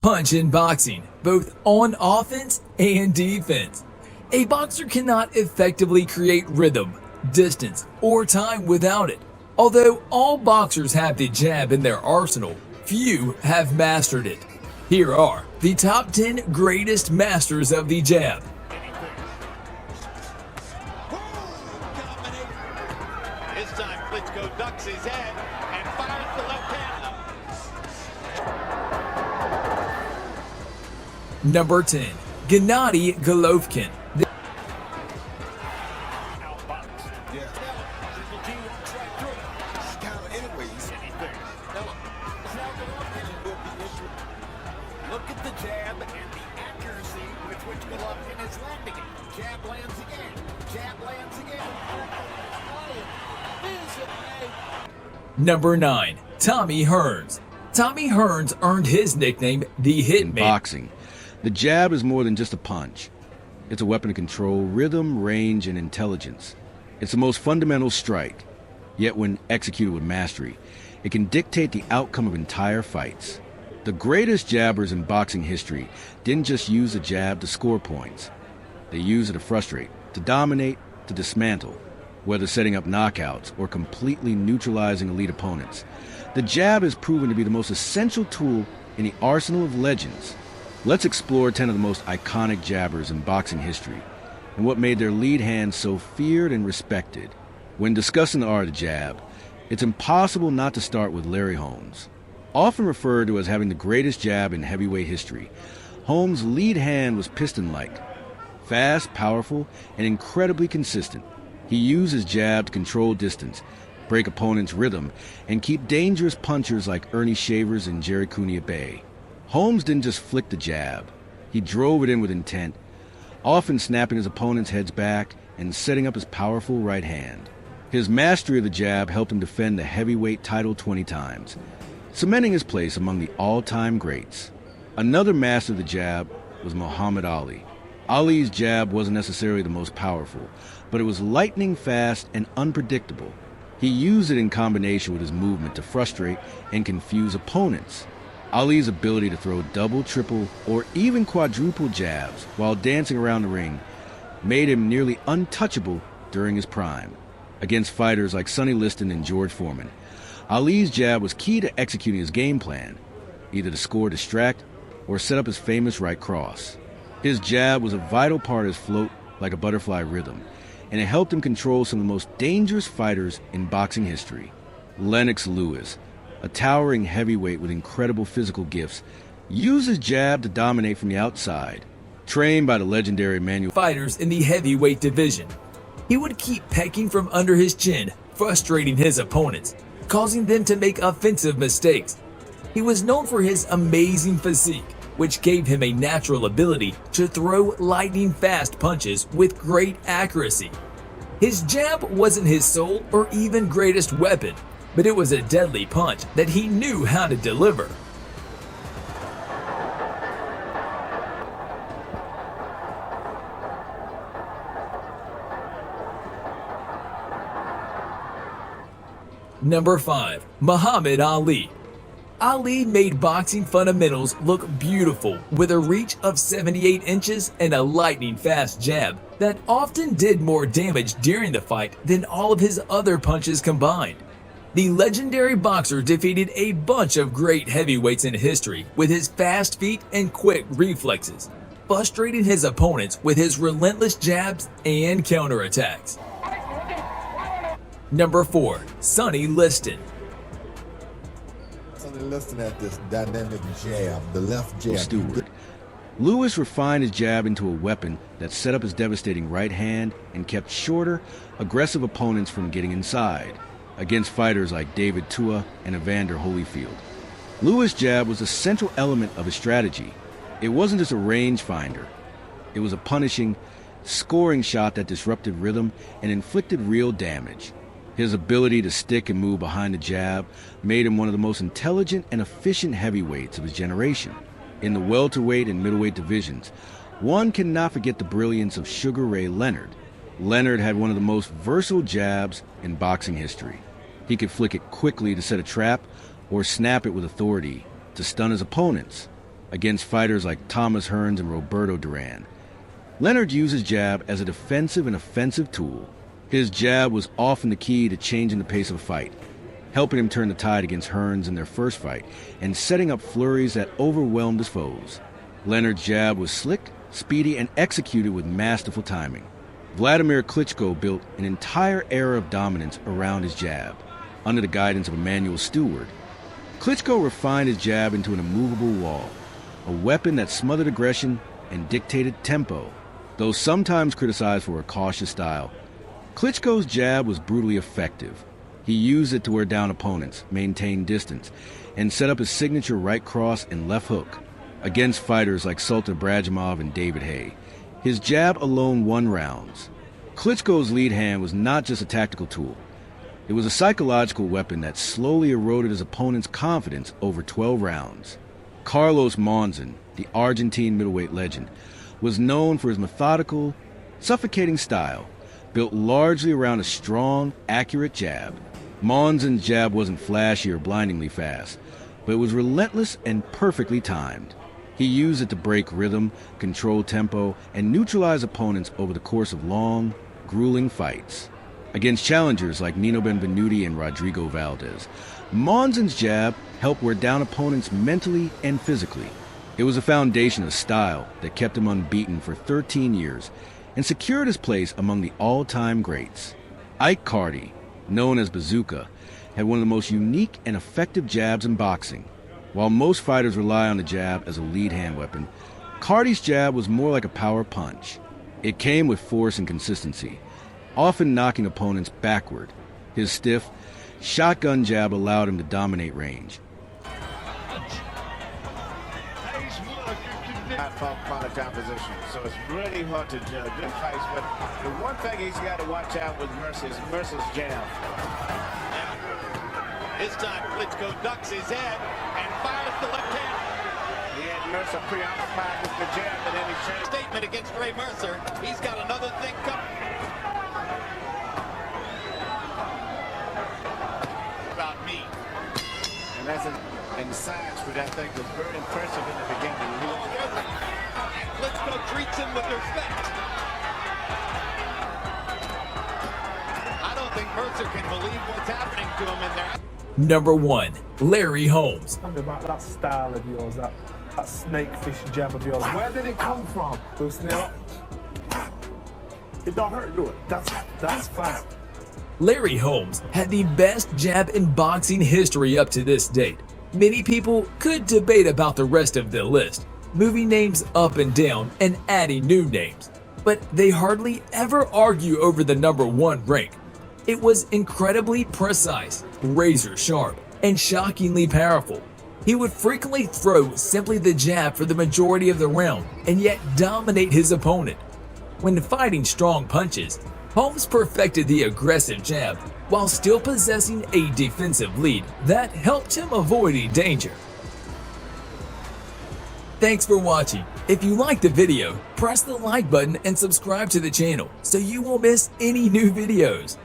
Punch in boxing, both on offense and defense. A boxer cannot effectively create rhythm, distance, or time without it. Although all boxers have the jab in their arsenal, few have mastered it. Here are the top 10 greatest masters of the jab. This time Klitschko ducks his head and fires the left hand. Number 10. Gennady Golovkin. Look at the jab and the accuracy with which Golovkin is landing it. Jab lands again. Jab lands again. Number 9. Tommy Hearns. Tommy Hearns earned his nickname the In Hitman. boxing, the jab is more than just a punch. It's a weapon to control rhythm, range, and intelligence. It's the most fundamental strike. Yet when executed with mastery, it can dictate the outcome of entire fights. The greatest jabbers in boxing history didn't just use the jab to score points. They used it to frustrate, to dominate, to dismantle, whether setting up knockouts or completely neutralizing elite opponents. The jab is proven to be the most essential tool in the arsenal of legends. Let's explore 10 of the most iconic jabbers in boxing history and what made their lead hands so feared and respected. When discussing the art of the jab, it's impossible not to start with Larry Holmes. Often referred to as having the greatest jab in heavyweight history, Holmes' lead hand was piston-like, fast, powerful, and incredibly consistent. He used his jab to control distance, break opponents' rhythm, and keep dangerous punchers like Ernie Shavers and Jerry Cooney at bay. Holmes didn't just flick the jab. He drove it in with intent, often snapping his opponent's heads back and setting up his powerful right hand. His mastery of the jab helped him defend the heavyweight title 20 times, cementing his place among the all-time greats. Another master of the jab was Muhammad Ali. Ali's jab wasn't necessarily the most powerful, but it was lightning fast and unpredictable. He used it in combination with his movement to frustrate and confuse opponents. Ali's ability to throw double, triple, or even quadruple jabs while dancing around the ring made him nearly untouchable during his prime. Against fighters like Sonny Liston and George Foreman, Ali's jab was key to executing his game plan, either to score, distract, or set up his famous right cross. His jab was a vital part of his float like a butterfly rhythm, and it helped him control some of the most dangerous fighters in boxing history. Lennox Lewis, a towering heavyweight with incredible physical gifts, used his jab to dominate from the outside. Trained by the legendary Manuel Fighters in the heavyweight division. He would keep pecking from under his chin, frustrating his opponents, causing them to make offensive mistakes. He was known for his amazing physique, which gave him a natural ability to throw lightning-fast punches with great accuracy. His jab wasn't his sole or even greatest weapon, but it was a deadly punch that he knew how to deliver. Number 5. Muhammad Ali. Ali made boxing fundamentals look beautiful with a reach of 78 inches and a lightning-fast jab that often did more damage during the fight than all of his other punches combined. The legendary boxer defeated a bunch of great heavyweights in history with his fast feet and quick reflexes, frustrating his opponents with his relentless jabs and counterattacks. Number 4. Sonny Liston. Listing at this dynamic jab, the left jab. Stewart. Lewis refined his jab into a weapon that set up his devastating right hand and kept shorter, aggressive opponents from getting inside. Against fighters like David Tua and Evander Holyfield, Lewis' jab was a central element of his strategy. It wasn't just a rangefinder. It was a punishing, scoring shot that disrupted rhythm and inflicted real damage. His ability to stick and move behind the jab made him one of the most intelligent and efficient heavyweights of his generation. In the welterweight and middleweight divisions, one cannot forget the brilliance of Sugar Ray Leonard. Leonard had one of the most versatile jabs in boxing history. He could flick it quickly to set a trap or snap it with authority to stun his opponents. against fighters like Thomas Hearns and Roberto Duran. Leonard used his jab as a defensive and offensive tool. His jab was often the key to changing the pace of a fight, helping him turn the tide against Hearns in their first fight and setting up flurries that overwhelmed his foes. Leonard's jab was slick, speedy, and executed with masterful timing. Vladimir Klitschko built an entire era of dominance around his jab, under the guidance of Emanuel Stewart. Klitschko refined his jab into an immovable wall, a weapon that smothered aggression and dictated tempo. Though sometimes criticized for a cautious style, Klitschko's jab was brutally effective. He used it to wear down opponents, maintain distance, and set up his signature right cross and left hook. Against fighters like Sultan Brajimov and David Haye, his jab alone won rounds. Klitschko's lead hand was not just a tactical tool. It was a psychological weapon that slowly eroded his opponent's confidence over 12 rounds. Carlos Monzon, the Argentine middleweight legend, was known for his methodical, suffocating style, built largely around a strong, accurate jab. Monzon's jab wasn't flashy or blindingly fast, but it was relentless and perfectly timed. He used it to break rhythm, control tempo, and neutralize opponents over the course of long, grueling fights. Against challengers like Nino Benvenuti and Rodrigo Valdez, Monzon's jab helped wear down opponents mentally and physically. It was a foundation of style that kept him unbeaten for 13 years and secured his place among the all-time greats. Ike Carty, known as Bazooka, had one of the most unique and effective jabs in boxing. While most fighters rely on the jab as a lead hand weapon, Carty's jab was more like a power punch. It came with force and consistency, often knocking opponents backward. His stiff, shotgun jab allowed him to dominate range. Product opposition, so it's really hard to judge good fights. But the one thing he's got to watch out with Mercer's jab. This time Klitschko ducks his head and fires the left hand. He had Mercer preoccupied with the jab, and then he changed statement against Ray Mercer. He's got another thing coming. About me. And that's and the sides for that thing was very impressive in the beginning. Klitschko treats him with respect. I don't think Mercer can believe what's happening to him in there. Number 1. Larry Holmes. Tell me about that style of yours, that snakefish jab of yours. Where did it come from? It don't hurt, do it. That's fast. Larry Holmes had the best jab in boxing history up to this date. Many people could debate about the rest of the list, moving names up and down and adding new names, but they hardly ever argue over the number 1 rank. It was incredibly precise, razor sharp, and shockingly powerful. He would frequently throw simply the jab for the majority of the round and yet dominate his opponent. When fighting strong punches, Holmes perfected the aggressive jab while still possessing a defensive lead that helped him avoid danger. Thanks for watching. If you liked the video, press the like button and subscribe to the channel so you won't miss any new videos.